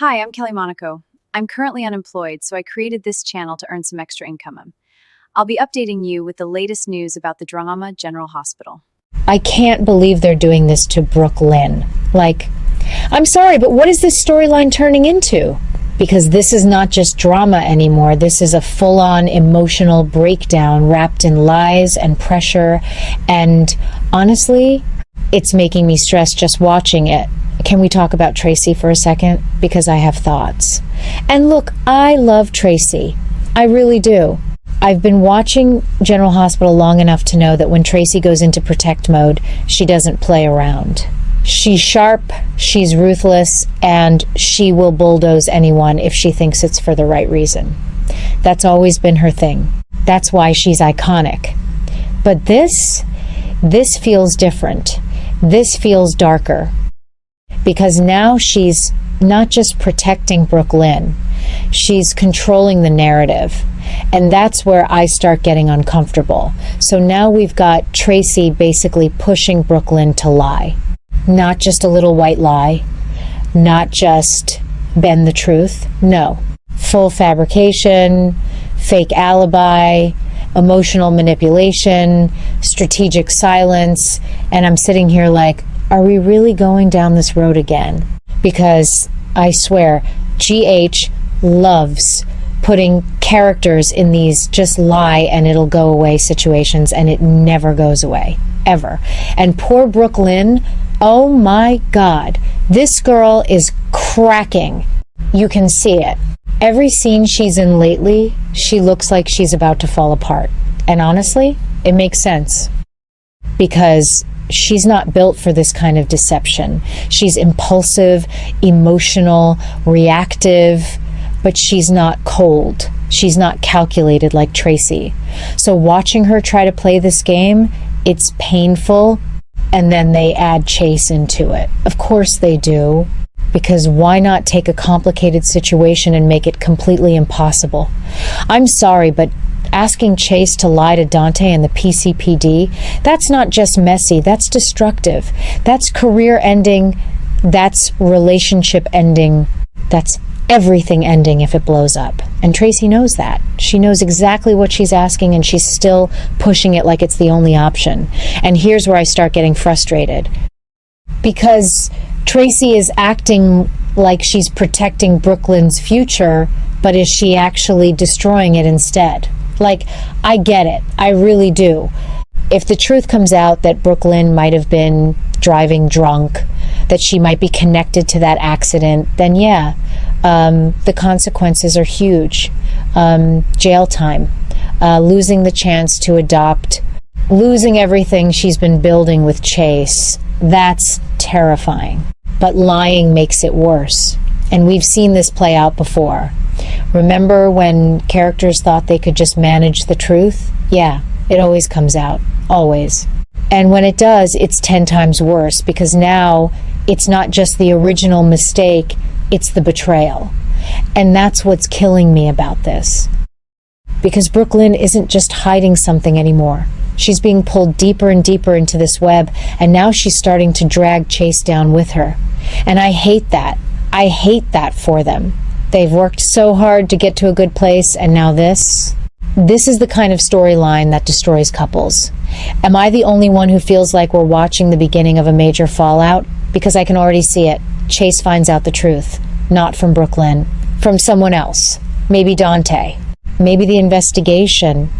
Hi, I'm Kelly Monaco. I'm currently unemployed, so I created this channel to earn some extra income. I'll be updating you with the latest news about the Drama General Hospital. I can't believe they're doing this to Brook Lynn. I'm sorry, but what is this storyline turning into? Because this is not just drama anymore. This is a full-on emotional breakdown wrapped in lies and pressure. And honestly, it's making me stressed just watching it. Can we talk about Tracy for a second? Because I have thoughts. And look, I love Tracy. I really do. I've been watching General Hospital long enough to know that when Tracy goes into protect mode, she doesn't play around. She's sharp, she's ruthless, and she will bulldoze anyone if she thinks it's for the right reason. That's always been her thing. That's why she's iconic. But this feels different. This feels darker. Because now she's not just protecting Brook Lynn, she's controlling the narrative. And that's where I start getting uncomfortable. So now we've got Tracy basically pushing Brook Lynn to lie. Not just a little white lie, not just bend the truth. No. Full fabrication, fake alibi, emotional manipulation, strategic silence. And I'm sitting here like, are we really going down this road again? Because I swear, GH loves putting characters in these just lie and it'll go away situations, and it never goes away, ever. And poor Brook Lynn, oh my God, this girl is cracking. You can see it. Every scene she's in lately, she looks like she's about to fall apart. And honestly, it makes sense. Because she's not built for this kind of deception. She's impulsive, emotional, reactive, but she's not cold. She's not calculated like Tracy. So watching her try to play this game, it's painful, and then they add chase into it. Of course they do, because why not take a complicated situation and make it completely impossible? I'm sorry, but asking Chase to lie to Dante and the PCPD, that's not just messy, that's destructive. That's career ending, that's relationship ending, that's everything ending if it blows up. And Tracy knows that. She knows exactly what she's asking, and she's still pushing it like it's the only option. And here's where I start getting frustrated. Because Tracy is acting like she's protecting Brook Lynn's future, but is she actually destroying it instead? I get it. I really do. If the truth comes out that Brook Lynn might have been driving drunk, that she might be connected to that accident, then yeah, the consequences are huge. Jail time, losing the chance to adopt, losing everything she's been building with Chase. That's terrifying. But lying makes it worse. And we've seen this play out before. Remember when characters thought they could just manage the truth? Yeah, it always comes out. Always. And when it does, it's 10 times worse, because now it's not just the original mistake, it's the betrayal. And that's what's killing me about this. Because Brook Lynn isn't just hiding something anymore. She's being pulled deeper and deeper into this web, and now she's starting to drag Chase down with her. And I hate that. I hate that for them. They've worked so hard to get to a good place, and now this is the kind of storyline that destroys couples. Am I the only one who feels like we're watching the beginning of a major fallout? Because I can already see it. Chase finds out the truth. Not from Brook Lynn. From someone else. Maybe Dante. Maybe the investigation.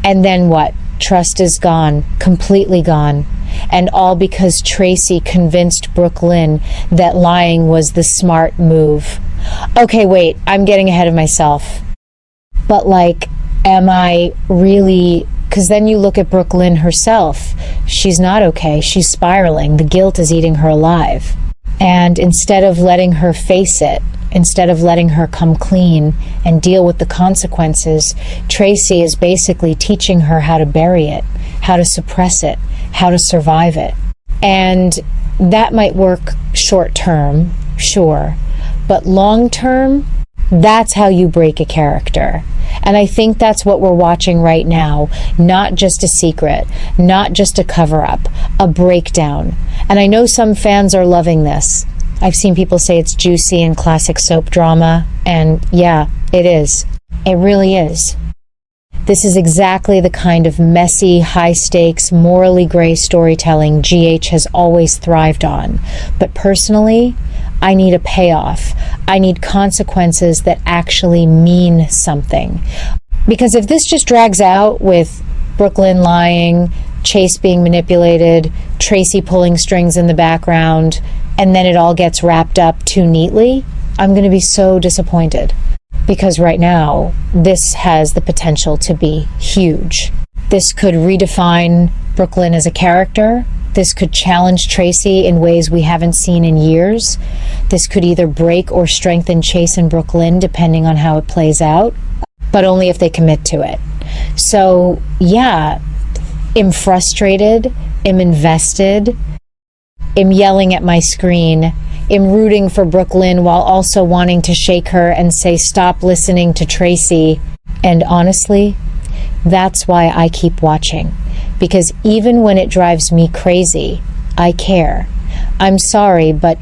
And then what? Trust is gone. Completely gone. And all because Tracy convinced Brook Lynn that lying was the smart move. Okay, wait, I'm getting ahead of myself. But am I really... Because then you look at Brook Lynn herself. She's not okay. She's spiraling. The guilt is eating her alive. And instead of letting her face it, instead of letting her come clean and deal with the consequences, Tracy is basically teaching her how to bury it, how to suppress it, how to survive it. And that might work short term, sure. But long term, that's how you break a character. And I think that's what we're watching right now. Not just a secret, not just a cover-up, a breakdown. And I know some fans are loving this. I've seen people say it's juicy and classic soap drama, and yeah, it is. It really is. This is exactly the kind of messy, high-stakes, morally gray storytelling GH has always thrived on. But personally, I need a payoff. I need consequences that actually mean something. Because if this just drags out with Brooklyn lying, Chase being manipulated, Tracy pulling strings in the background, and then it all gets wrapped up too neatly, I'm going to be so disappointed. Because right now, this has the potential to be huge. This could redefine Brooklyn as a character. This could challenge Tracy in ways we haven't seen in years. This could either break or strengthen Chase and Brooklyn, depending on how it plays out, but only if they commit to it. So, yeah, I'm frustrated, I'm invested, I'm yelling at my screen, I'm rooting for Brooklyn while also wanting to shake her and say, stop listening to Tracy. And honestly, that's why I keep watching. Because even when it drives me crazy, I care. I'm sorry, but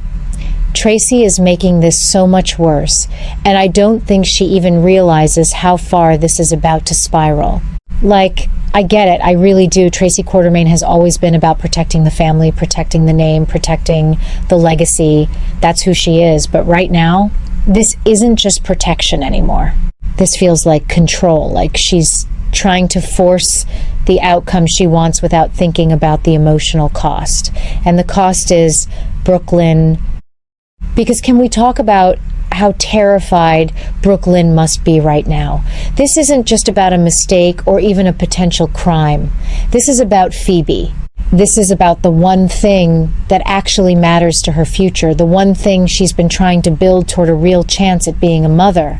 Tracy is making this so much worse, and I don't think she even realizes how far this is about to spiral. Like, I get it, I really do. Tracy Quartermaine has always been about protecting the family, protecting the name, protecting the legacy. That's who she is. But right now, this isn't just protection anymore. This feels like control, like she's trying to force the outcome she wants without thinking about the emotional cost. And the cost is Brooklyn. Because can we talk about how terrified Brooklyn must be right now? This isn't just about a mistake or even a potential crime. This is about Phoebe. This is about the one thing that actually matters to her future, the one thing she's been trying to build toward a real chance at being a mother.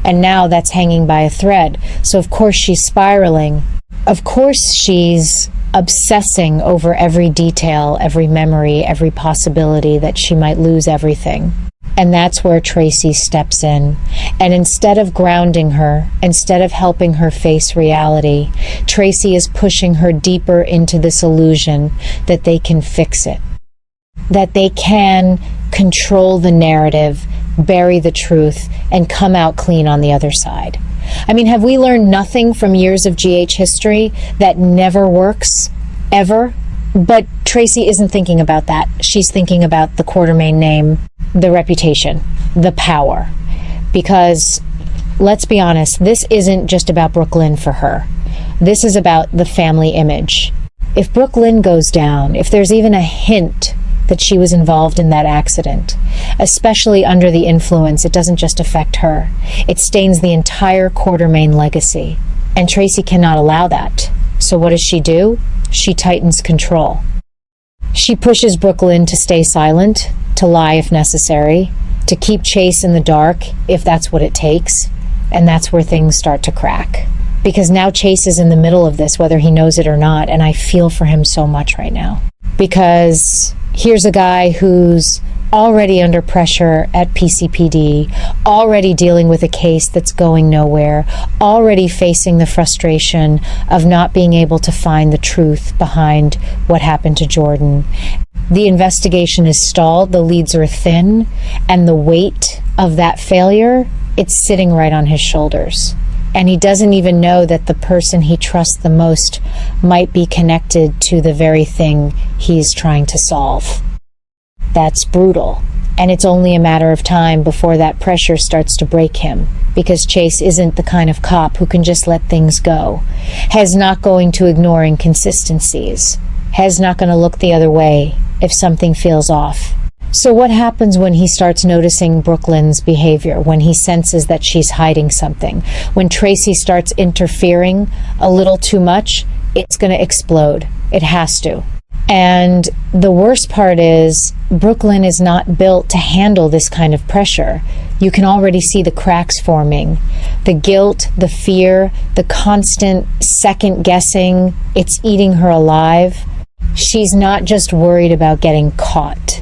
And now that's hanging by a thread. So of course she's spiraling. Of course she's obsessing over every detail, every memory, every possibility that she might lose everything. And that's where Tracy steps in. And instead of grounding her, instead of helping her face reality, Tracy is pushing her deeper into this illusion that they can fix it, that they can control the narrative, bury the truth, and come out clean on the other side. I mean, have we learned nothing from years of GH history that never works, ever? But Tracy isn't thinking about that. She's thinking about the Quartermaine name, the reputation, the power. Because, let's be honest, this isn't just about Brooklyn for her. This is about the family image. If Brooklyn goes down, if there's even a hint that she was involved in that accident, especially under the influence, it doesn't just affect her. It stains the entire Quartermaine legacy. And Tracy cannot allow that. So what does she do? She tightens control. She pushes Brooklyn to stay silent, to lie if necessary, to keep Chase in the dark if that's what it takes. And that's where things start to crack. Because now Chase is in the middle of this, whether he knows it or not, and I feel for him so much right now. Because here's a guy who's already under pressure at PCPD, already dealing with a case that's going nowhere, already facing the frustration of not being able to find the truth behind what happened to Jordan. The investigation is stalled, the leads are thin, and the weight of that failure, it's sitting right on his shoulders. And he doesn't even know that the person he trusts the most might be connected to the very thing he's trying to solve. That's brutal. And it's only a matter of time before that pressure starts to break him, because Chase isn't the kind of cop who can just let things go. Has not going to ignore inconsistencies. Has not going to look the other way if something feels off. So what happens when he starts noticing Brooklyn's behavior, when he senses that she's hiding something? When Tracy starts interfering a little too much, it's going to explode. It has to. And the worst part is, Brooklyn is not built to handle this kind of pressure. You can already see the cracks forming. The guilt, the fear, the constant second guessing, it's eating her alive. She's not just worried about getting caught.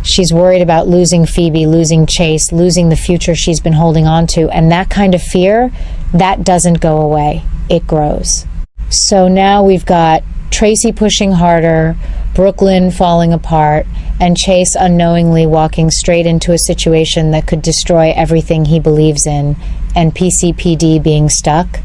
She's worried about losing Phoebe, losing Chase, losing the future she's been holding on to. And that kind of fear, that doesn't go away. It grows. So now we've got Tracy pushing harder, Brooklyn falling apart, and Chase unknowingly walking straight into a situation that could destroy everything he believes in, and PCPD being stuck,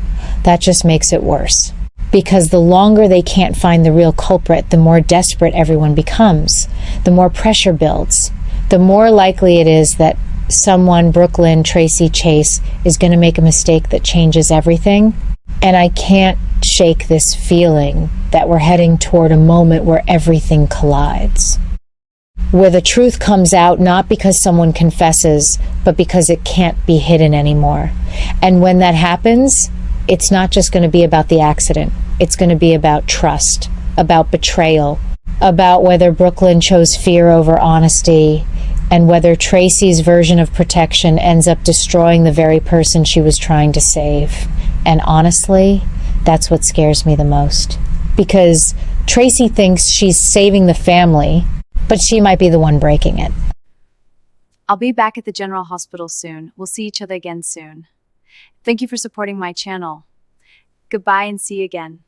that just makes it worse. Because the longer they can't find the real culprit, the more desperate everyone becomes, the more pressure builds, the more likely it is that someone, Brooklyn, Tracy, Chase, is going to make a mistake that changes everything. And I can't shake this feeling that we're heading toward a moment where everything collides. Where the truth comes out not because someone confesses, but because it can't be hidden anymore. And when that happens, it's not just going to be about the accident. It's going to be about trust, about betrayal, about whether Brooklyn chose fear over honesty, and whether Tracy's version of protection ends up destroying the very person she was trying to save. And honestly, that's what scares me the most. Because Tracy thinks she's saving the family, but she might be the one breaking it. I'll be back at the General Hospital soon. We'll see each other again soon. Thank you for supporting my channel. Goodbye and see you again.